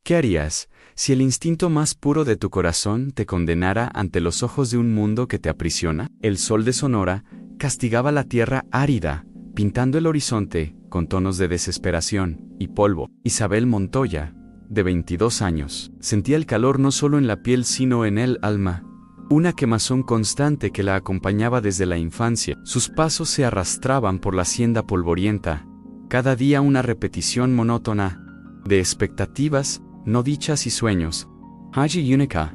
¿Qué harías si el instinto más puro de tu corazón te condenara ante los ojos de un mundo que te aprisiona? El sol de Sonora castigaba la tierra árida, pintando el horizonte con tonos de desesperación y polvo. Isabel Montoya, de 22 años, sentía el calor no solo en la piel sino en el alma, una quemazón constante que la acompañaba desde la infancia. Sus pasos se arrastraban por la hacienda polvorienta, cada día una repetición monótona de expectativas, no dichas y sueños. Haji Yunica,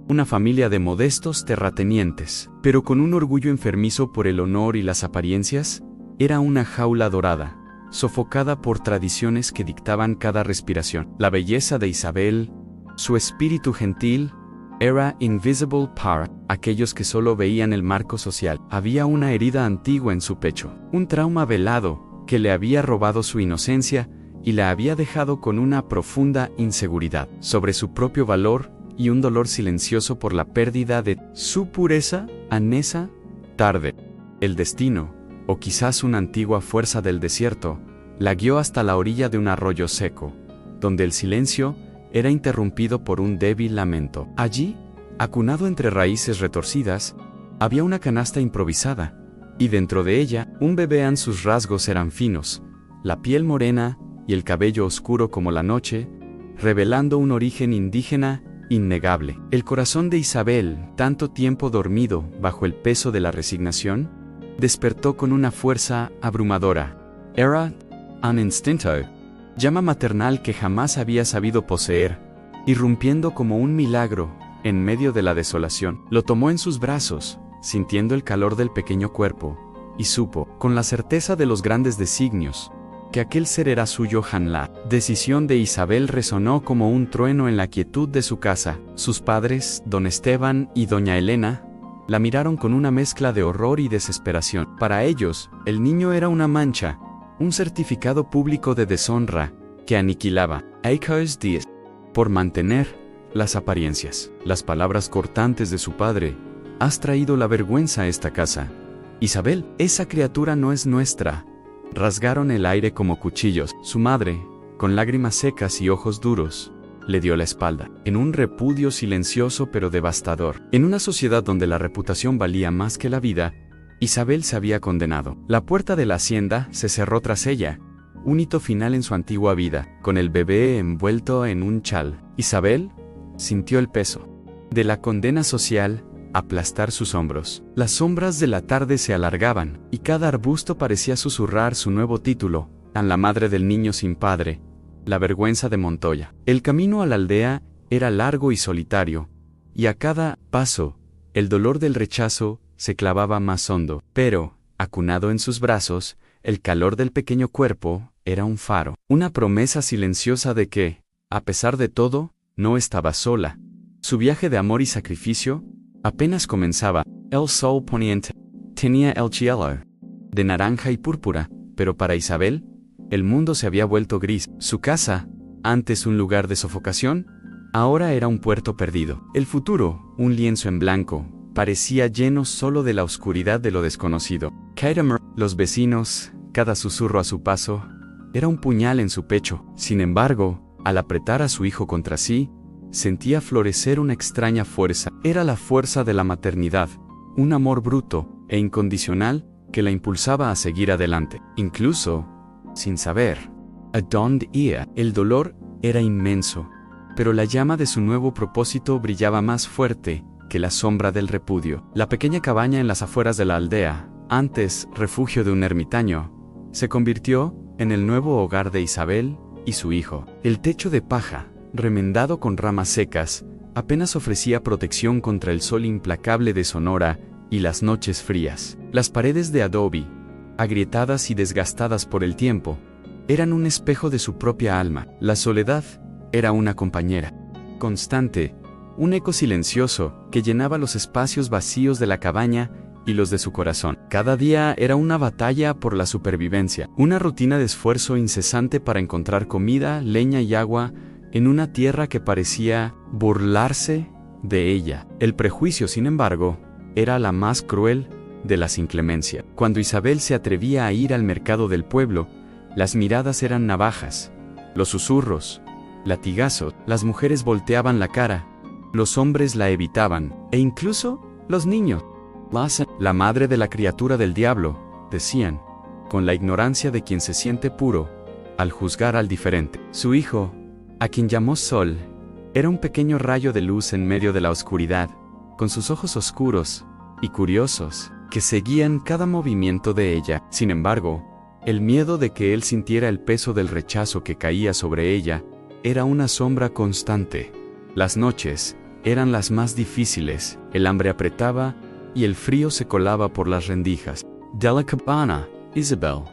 una familia de modestos terratenientes, pero con un orgullo enfermizo por el honor y las apariencias, era una jaula dorada, sofocada por tradiciones que dictaban cada respiración. La belleza de Isabel, su espíritu gentil, era invisible para aquellos que solo veían el marco social. Había una herida antigua en su pecho, un trauma velado que le había robado su inocencia y la había dejado con una profunda inseguridad sobre su propio valor y un dolor silencioso por la pérdida de su pureza. Anesa, tarde, el destino, o quizás una antigua fuerza del desierto, la guió hasta la orilla de un arroyo seco, donde el silencio era interrumpido por un débil lamento. Allí, acunado entre raíces retorcidas, había una canasta improvisada, y dentro de ella, un bebé. Sus rasgos eran finos, la piel morena y el cabello oscuro como la noche, revelando un origen indígena innegable. El corazón de Isabel, tanto tiempo dormido bajo el peso de la resignación, despertó con una fuerza abrumadora. Era un instinto, llama maternal que jamás había sabido poseer, irrumpiendo como un milagro en medio de la desolación. Lo tomó en sus brazos, sintiendo el calor del pequeño cuerpo, y supo, con la certeza de los grandes designios, que aquel ser era suyo. La decisión de Isabel resonó como un trueno en la quietud de su casa. Sus padres, don Esteban y doña Elena, la miraron con una mezcla de horror y desesperación. Para ellos, el niño era una mancha, un certificado público de deshonra que aniquilaba a cause de por mantener las apariencias. Las palabras cortantes de su padre: has traído la vergüenza a esta casa. Isabel, esa criatura no es nuestra. Rasgaron el aire como cuchillos. Su madre, con lágrimas secas y ojos duros, le dio la espalda, en un repudio silencioso pero devastador. En una sociedad donde la reputación valía más que la vida, Isabel se había condenado. La puerta de la hacienda se cerró tras ella, un hito final en su antigua vida, con el bebé envuelto en un chal. Isabel sintió el peso de la condena social aplastar sus hombros. Las sombras de la tarde se alargaban, y cada arbusto parecía susurrar su nuevo título: tan la madre del niño sin padre, la vergüenza de Montoya. El camino a la aldea era largo y solitario, y a cada paso, el dolor del rechazo se clavaba más hondo. Pero, acunado en sus brazos, el calor del pequeño cuerpo era un faro, una promesa silenciosa de que, a pesar de todo, no estaba sola. Su viaje de amor y sacrificio apenas comenzaba. El sol poniente tenía el cielo de naranja y púrpura, pero para Isabel, el mundo se había vuelto gris. Su casa, antes un lugar de sofocación, ahora era un puerto perdido. El futuro, un lienzo en blanco, parecía lleno solo de la oscuridad de lo desconocido. Los vecinos, cada susurro a su paso, era un puñal en su pecho. Sin embargo, al apretar a su hijo contra sí, sentía florecer una extraña fuerza. Era la fuerza de la maternidad, un amor bruto e incondicional que la impulsaba a seguir adelante, incluso sin saber a dónde iba. El dolor era inmenso, pero la llama de su nuevo propósito brillaba más fuerte que la sombra del repudio. La pequeña cabaña en las afueras de la aldea, antes refugio de un ermitaño, se convirtió en el nuevo hogar de Isabel y su hijo. El techo de paja, remendado con ramas secas, apenas ofrecía protección contra el sol implacable de Sonora y las noches frías. Las paredes de adobe, agrietadas y desgastadas por el tiempo, eran un espejo de su propia alma. La soledad era una compañera constante, un eco silencioso que llenaba los espacios vacíos de la cabaña y los de su corazón. Cada día era una batalla por la supervivencia, una rutina de esfuerzo incesante para encontrar comida, leña y agua en una tierra que parecía burlarse de ella. El prejuicio, sin embargo, era la más cruel de las inclemencias. Cuando Isabel se atrevía a ir al mercado del pueblo, las miradas eran navajas, los susurros, latigazos, las mujeres volteaban la cara, los hombres la evitaban, e incluso los niños. La madre de la criatura del diablo, decían, con la ignorancia de quien se siente puro, al juzgar al diferente. Su hijo, a quien llamó Sol, era un pequeño rayo de luz en medio de la oscuridad, con sus ojos oscuros y curiosos, que seguían cada movimiento de ella. Sin embargo, el miedo de que él sintiera el peso del rechazo que caía sobre ella era una sombra constante. Las noches eran las más difíciles, el hambre apretaba y el frío se colaba por las rendijas. De la cabana, Isabel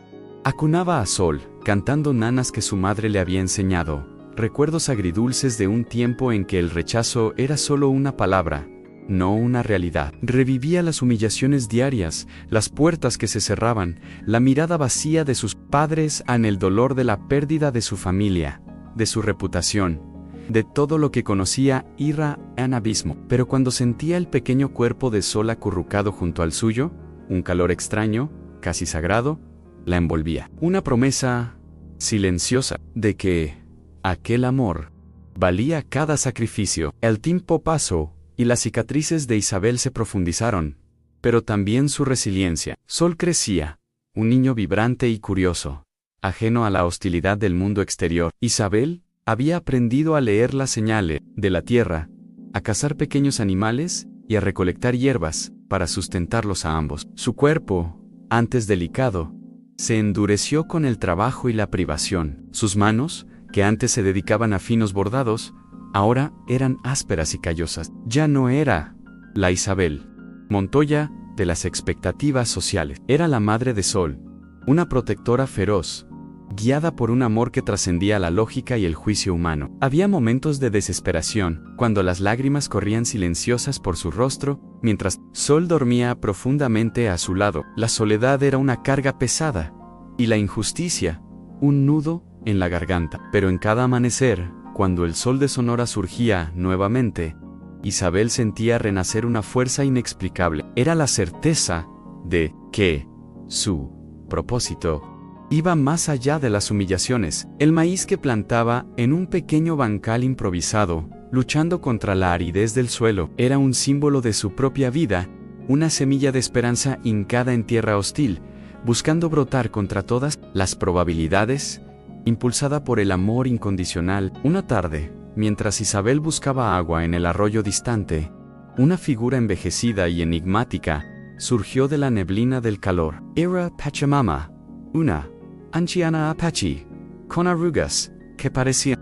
acunaba a Sol, cantando nanas que su madre le había enseñado, recuerdos agridulces de un tiempo en que el rechazo era solo una palabra, no una realidad. Revivía las humillaciones diarias, las puertas que se cerraban, la mirada vacía de sus padres en el dolor de la pérdida de su familia, de su reputación, de todo lo que conocía ira en abismo. Pero cuando sentía el pequeño cuerpo de Sol acurrucado junto al suyo, un calor extraño, casi sagrado, la envolvía. Una promesa silenciosa de que aquel amor valía cada sacrificio. El tiempo pasó y las cicatrices de Isabel se profundizaron, pero también su resiliencia. Sol crecía, un niño vibrante y curioso, ajeno a la hostilidad del mundo exterior. Isabel había aprendido a leer las señales de la tierra, a cazar pequeños animales y a recolectar hierbas para sustentarlos a ambos. Su cuerpo, antes delicado, se endureció con el trabajo y la privación. Sus manos, que antes se dedicaban a finos bordados, ahora eran ásperas y callosas. Ya no era la Isabel Montoya de las expectativas sociales. Era la madre de Sol, una protectora feroz, guiada por un amor que trascendía la lógica y el juicio humano. Había momentos de desesperación, cuando las lágrimas corrían silenciosas por su rostro, mientras Sol dormía profundamente a su lado. La soledad era una carga pesada, y la injusticia, un nudo en la garganta. Pero en cada amanecer, cuando el sol de Sonora surgía nuevamente, Isabel sentía renacer una fuerza inexplicable. Era la certeza de que su propósito iba más allá de las humillaciones. El maíz que plantaba en un pequeño bancal improvisado, luchando contra la aridez del suelo, era un símbolo de su propia vida, una semilla de esperanza hincada en tierra hostil, buscando brotar contra todas las probabilidades, impulsada por el amor incondicional. Una tarde, mientras Isabel buscaba agua en el arroyo distante, una figura envejecida y enigmática surgió de la neblina del calor. Era Pachamama, una anciana apache, con arrugas que parecían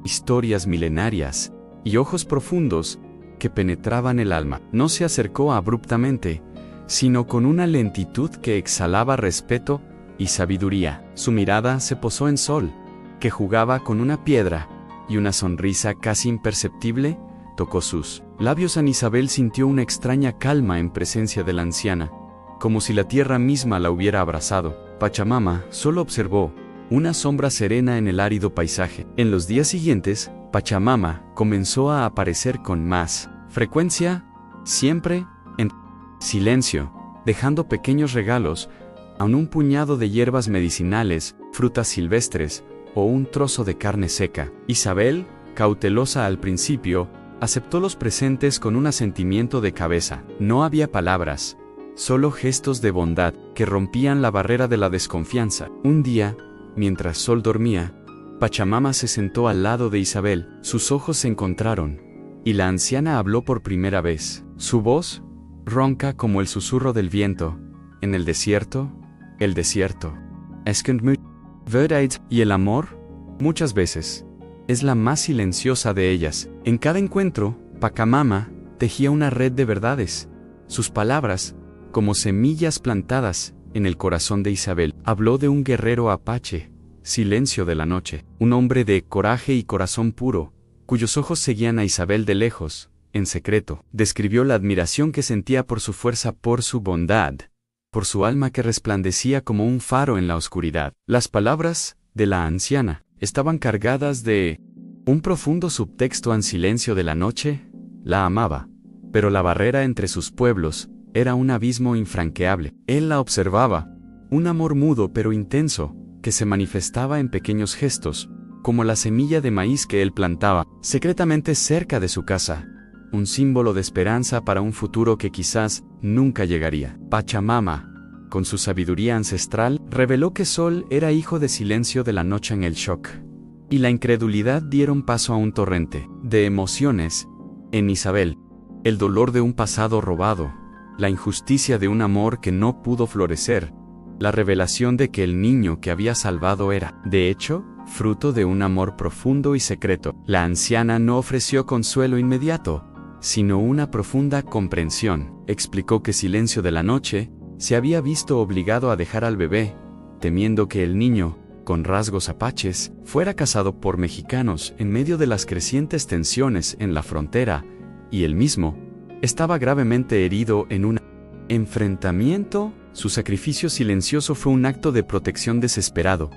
historias milenarias y ojos profundos que penetraban el alma. No se acercó abruptamente, sino con una lentitud que exhalaba respeto y sabiduría. Su mirada se posó en Sol, que jugaba con una piedra, y una sonrisa casi imperceptible tocó sus labios. Isabel sintió una extraña calma en presencia de la anciana, como si la tierra misma la hubiera abrazado. Pachamama solo observó una sombra serena en el árido paisaje. En los días siguientes, Pachamama comenzó a aparecer con más frecuencia, siempre en silencio, dejando pequeños regalos, aun un puñado de hierbas medicinales, frutas silvestres o un trozo de carne seca. Isabel, cautelosa al principio, aceptó los presentes con un asentimiento de cabeza. No había palabras, solo gestos de bondad que rompían la barrera de la desconfianza. Un día, mientras Sol dormía, Pachamama se sentó al lado de Isabel. Sus ojos se encontraron, y la anciana habló por primera vez. Su voz, ronca como el susurro del viento, en el desierto, y el amor, muchas veces, es la más silenciosa de ellas. En cada encuentro, Pachamama tejía una red de verdades. Sus palabras, como semillas plantadas en el corazón de Isabel. Habló de un guerrero apache, Silencio de la Noche, un hombre de coraje y corazón puro, cuyos ojos seguían a Isabel de lejos, en secreto. Describió la admiración que sentía por su fuerza, por su bondad, por su alma que resplandecía como un faro en la oscuridad. Las palabras de la anciana estaban cargadas de un profundo subtexto. En Silencio de la Noche la amaba, pero la barrera entre sus pueblos era un abismo infranqueable. Él la observaba, un amor mudo pero intenso, que se manifestaba en pequeños gestos, como la semilla de maíz que él plantaba, secretamente cerca de su casa, un símbolo de esperanza para un futuro que quizás nunca llegaría. Pachamama, con su sabiduría ancestral, reveló que Sol era hijo de silencio de la noche en el shock, y la incredulidad dieron paso a un torrente de emociones en Isabel. El dolor de un pasado robado, la injusticia de un amor que no pudo florecer, la revelación de que el niño que había salvado era, de hecho, fruto de un amor profundo y secreto. La anciana no ofreció consuelo inmediato, sino una profunda comprensión. Explicó que Silencio de la Noche se había visto obligado a dejar al bebé, temiendo que el niño, con rasgos apaches, fuera cazado por mexicanos en medio de las crecientes tensiones en la frontera, y él mismo estaba gravemente herido en un enfrentamiento. Su sacrificio silencioso fue un acto de protección desesperado,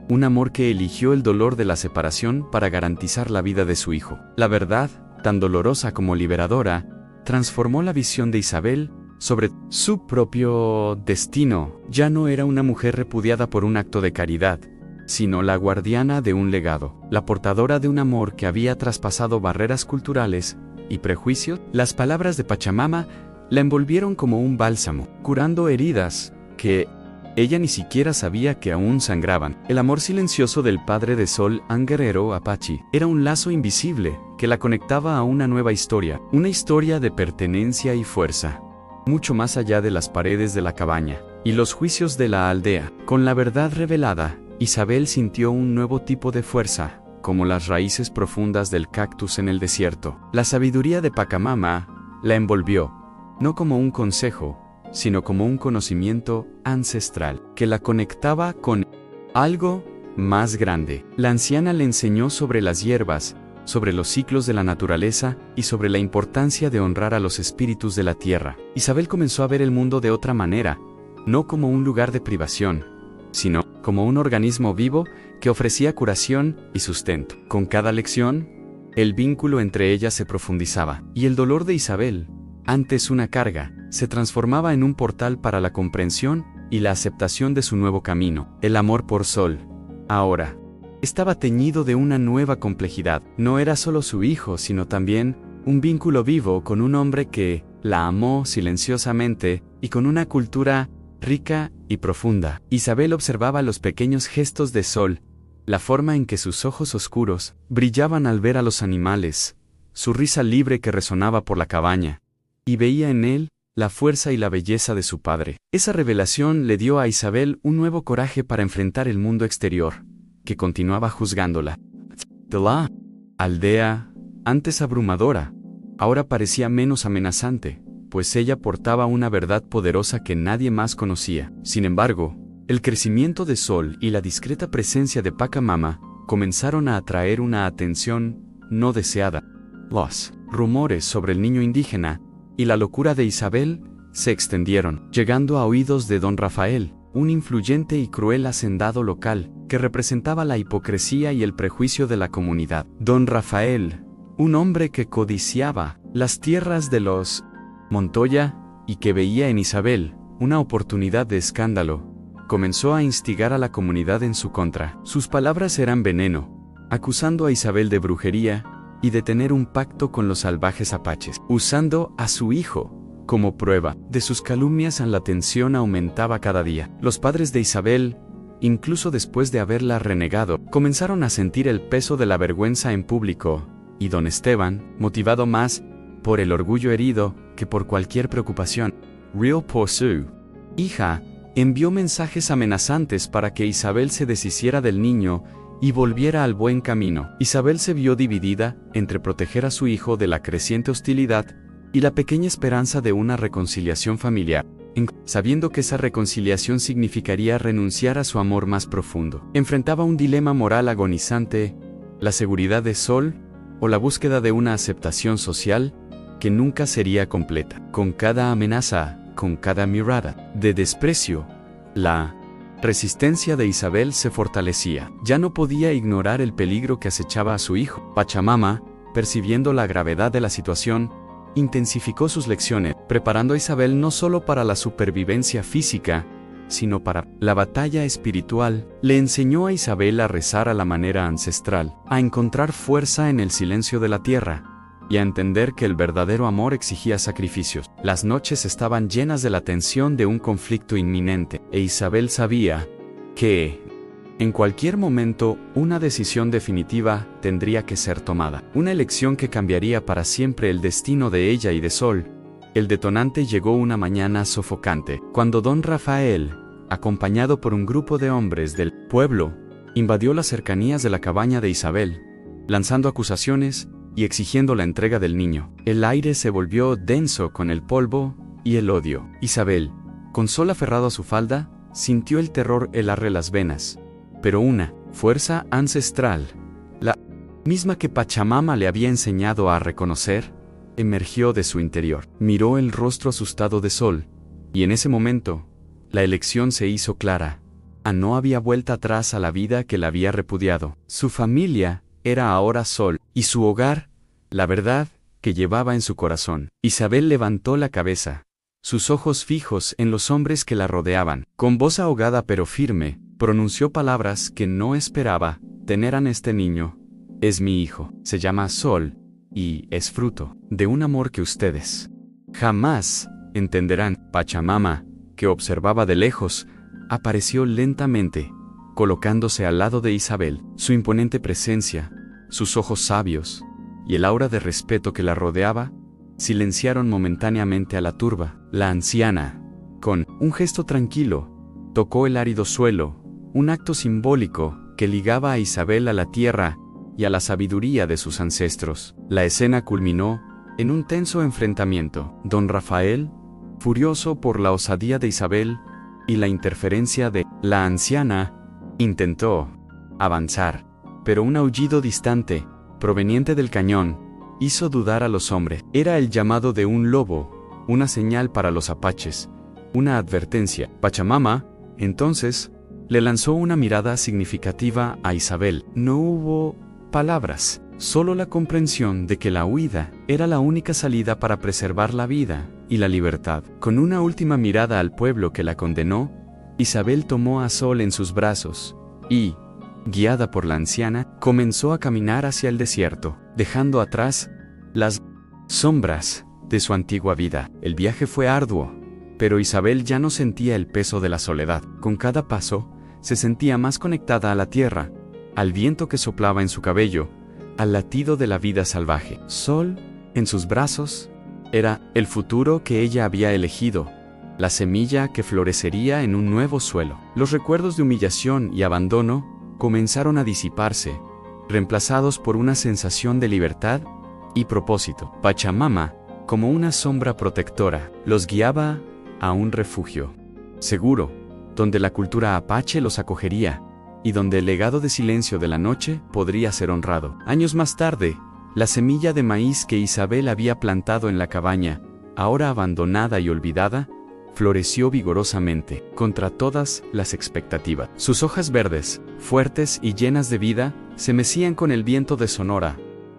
un amor que eligió el dolor de la separación para garantizar la vida de su hijo. La verdad, tan dolorosa como liberadora, transformó la visión de Isabel sobre su propio destino. Ya no era una mujer repudiada por un acto de caridad, sino la guardiana de un legado, la portadora de un amor que había traspasado barreras culturales y prejuicios. Las palabras de Pachamama la envolvieron como un bálsamo, curando heridas que ella ni siquiera sabía que aún sangraban. El amor silencioso del padre de Sol, An Guerrero Apache, era un lazo invisible que la conectaba a una nueva historia, una historia de pertenencia y fuerza, mucho más allá de las paredes de la cabaña y los juicios de la aldea. Con la verdad revelada, Isabel sintió un nuevo tipo de fuerza, como las raíces profundas del cactus en el desierto. La sabiduría de Pachamama la envolvió, no como un consejo, sino como un conocimiento ancestral, que la conectaba con algo más grande. La anciana le enseñó sobre las hierbas, sobre los ciclos de la naturaleza y sobre la importancia de honrar a los espíritus de la tierra. Isabel comenzó a ver el mundo de otra manera, no como un lugar de privación, sino como un organismo vivo que ofrecía curación y sustento. Con cada lección, el vínculo entre ellas se profundizaba, y el dolor de Isabel, antes una carga, se transformaba en un portal para la comprensión y la aceptación de su nuevo camino. El amor por Sol, ahora, estaba teñido de una nueva complejidad. No era solo su hijo, sino también un vínculo vivo con un hombre que la amó silenciosamente y con una cultura rica y profunda. Isabel observaba los pequeños gestos de Sol, la forma en que sus ojos oscuros brillaban al ver a los animales, su risa libre que resonaba por la cabaña, y veía en él la fuerza y la belleza de su padre. Esa revelación le dio a Isabel un nuevo coraje para enfrentar el mundo exterior, que continuaba juzgándola. De la aldea, antes abrumadora, ahora parecía menos amenazante, pues ella portaba una verdad poderosa que nadie más conocía. Sin embargo, el crecimiento de Sol y la discreta presencia de Pachamama comenzaron a atraer una atención no deseada. Los rumores sobre el niño indígena y la locura de Isabel se extendieron, llegando a oídos de Don Rafael, un influyente y cruel hacendado local, que representaba la hipocresía y el prejuicio de la comunidad. Don Rafael, un hombre que codiciaba las tierras de los Montoya y que veía en Isabel una oportunidad de escándalo, comenzó a instigar a la comunidad en su contra. Sus palabras eran veneno, acusando a Isabel de brujería y de tener un pacto con los salvajes apaches. Usando a su hijo como prueba de sus calumnias, la tensión aumentaba cada día. Los padres de Isabel, incluso después de haberla renegado, comenzaron a sentir el peso de la vergüenza en público, y don Esteban, motivado más por el orgullo herido que por cualquier preocupación, Real por su hija, envió mensajes amenazantes para que Isabel se deshiciera del niño y volviera al buen camino. Isabel se vio dividida entre proteger a su hijo de la creciente hostilidad y la pequeña esperanza de una reconciliación familiar, sabiendo que esa reconciliación significaría renunciar a su amor más profundo. Enfrentaba un dilema moral agonizante: la seguridad de Sol o la búsqueda de una aceptación social que nunca sería completa. Con cada amenaza, con cada mirada de desprecio, la resistencia de Isabel se fortalecía. Ya no podía ignorar el peligro que acechaba a su hijo. Pachamama, percibiendo la gravedad de la situación, intensificó sus lecciones, preparando a Isabel no solo para la supervivencia física, sino para la batalla espiritual. Le enseñó a Isabel a rezar a la manera ancestral, a encontrar fuerza en el silencio de la tierra, y a entender que el verdadero amor exigía sacrificios. Las noches estaban llenas de la tensión de un conflicto inminente, e Isabel sabía que, en cualquier momento, una decisión definitiva tendría que ser tomada. Una elección que cambiaría para siempre el destino de ella y de Sol. El detonante llegó una mañana sofocante, cuando don Rafael, acompañado por un grupo de hombres del pueblo, invadió las cercanías de la cabaña de Isabel, lanzando acusaciones y exigiendo la entrega del niño. El aire se volvió denso con el polvo y el odio. Isabel, con Sol aferrado a su falda, sintió el terror helarle las venas. Pero una fuerza ancestral, la misma que Pachamama le había enseñado a reconocer, emergió de su interior. Miró el rostro asustado de Sol, y en ese momento, la elección se hizo clara. No había vuelta atrás a la vida que la había repudiado. Su familia era ahora Sol, y su hogar, la verdad que llevaba en su corazón. Isabel levantó la cabeza, sus ojos fijos en los hombres que la rodeaban. Con voz ahogada pero firme, pronunció palabras que no esperaba. Tenerán este niño. Es mi hijo. Se llama Sol, y es fruto de un amor que ustedes jamás entenderán. Pachamama, que observaba de lejos, apareció lentamente, colocándose al lado de Isabel. Su imponente presencia, sus ojos sabios, y el aura de respeto que la rodeaba, silenciaron momentáneamente a la turba. La anciana, con un gesto tranquilo, tocó el árido suelo, un acto simbólico que ligaba a Isabel a la tierra y a la sabiduría de sus ancestros. La escena culminó en un tenso enfrentamiento. Don Rafael, furioso por la osadía de Isabel y la interferencia de la anciana, intentó avanzar, pero un aullido distante, proveniente del cañón, hizo dudar a los hombres. Era el llamado de un lobo, una señal para los apaches, una advertencia. Pachamama, entonces, le lanzó una mirada significativa a Isabel. No hubo palabras, solo la comprensión de que la huida era la única salida para preservar la vida y la libertad. Con una última mirada al pueblo que la condenó, Isabel tomó a Sol en sus brazos y, guiada por la anciana, comenzó a caminar hacia el desierto, dejando atrás las sombras de su antigua vida. El viaje fue arduo, pero Isabel ya no sentía el peso de la soledad. Con cada paso, se sentía más conectada a la tierra, al viento que soplaba en su cabello, al latido de la vida salvaje. Sol, en sus brazos, era el futuro que ella había elegido, la semilla que florecería en un nuevo suelo. Los recuerdos de humillación y abandono comenzaron a disiparse, reemplazados por una sensación de libertad y propósito. Pachamama, como una sombra protectora, los guiaba a un refugio seguro, donde la cultura apache los acogería, y donde el legado de silencio de la noche podría ser honrado. Años más tarde, la semilla de maíz que Isabel había plantado en la cabaña, ahora abandonada y olvidada, floreció vigorosamente, contra todas las expectativas. Sus hojas verdes, fuertes y llenas de vida, se mecían con el viento de Sonora,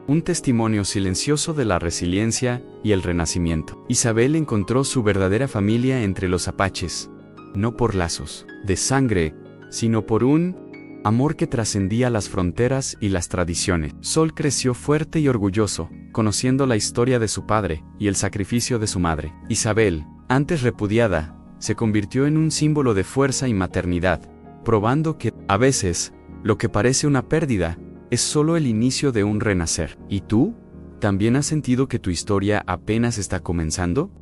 un testimonio silencioso de la resiliencia y el renacimiento. Isabel encontró su verdadera familia entre los apaches, no por lazos de sangre, sino por un amor que trascendía las fronteras y las tradiciones. Sol creció fuerte y orgulloso, conociendo la historia de su padre y el sacrificio de su madre. Isabel, antes repudiada, se convirtió en un símbolo de fuerza y maternidad, probando que, a veces, lo que parece una pérdida, es solo el inicio de un renacer. ¿Y tú? ¿También has sentido que tu historia apenas está comenzando?